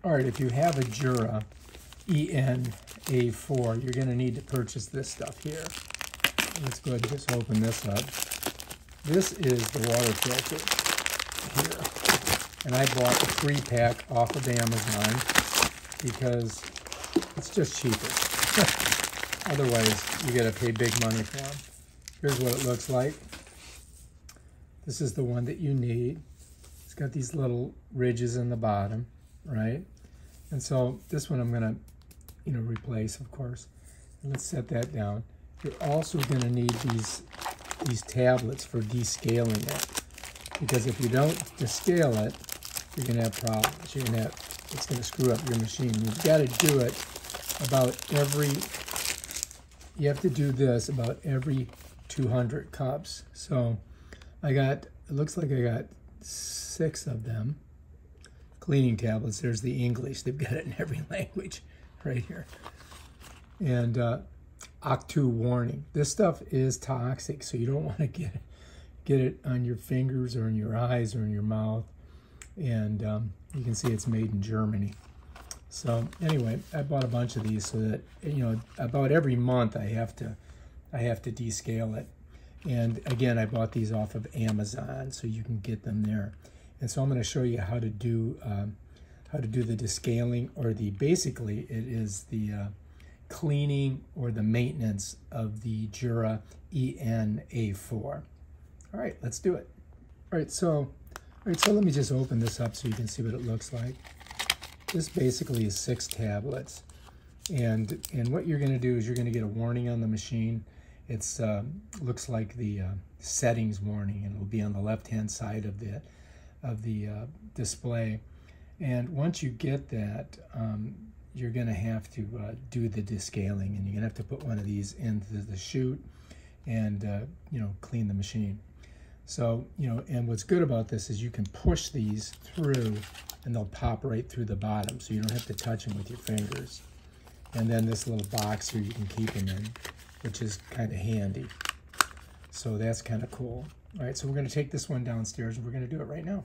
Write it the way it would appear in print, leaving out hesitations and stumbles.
All right, if you have a Jura ena4, you're going to need to purchase this stuff here. Let's go ahead and just open this up. This is the water filter here. And I bought a 3-pack off of Amazon because it's just cheaper. Otherwise, you got to pay big money for them. Here's what it looks like. This is the one that you need. It's got these little ridges in the bottom, right? And so this one I'm gonna, replace, of course. And let's set that down. You're also gonna need these tablets for descaling it, because if you don't descale it, you're gonna have problems. It's gonna screw up your machine. You've got to do it about every. You have to do this about every 200 cups. So it looks like I got 6 of them. Cleaning tablets. There's the English. They've got it in every language right here. And Octu warning. This stuff is toxic, so you don't want to get it on your fingers or in your eyes or in your mouth. And you can see it's made in Germany. So anyway, I bought a bunch of these so that about every month I have to descale it. And again, I bought these off of Amazon, so you can get them there. And so I'm going to show you how to do the descaling, or basically it is the cleaning or the maintenance of the Jura ena4. All right, let's do it. All right, so let me just open this up so you can see what it looks like. This basically is 6 tablets, and what you're going to do is you're going to get a warning on the machine. It's looks like the settings warning, and it will be on the left-hand side of the display. And once you get that, you're going to have to do the descaling, and you're going to have to put one of these into the chute and clean the machine. So and what's good about this is you can push these through and they'll pop right through the bottom, so you don't have to touch them with your fingers. And then this little box here you can keep them in, which is kind of handy. So that's kind of cool. All right, so we're going to take this one downstairs and we're going to do it right now.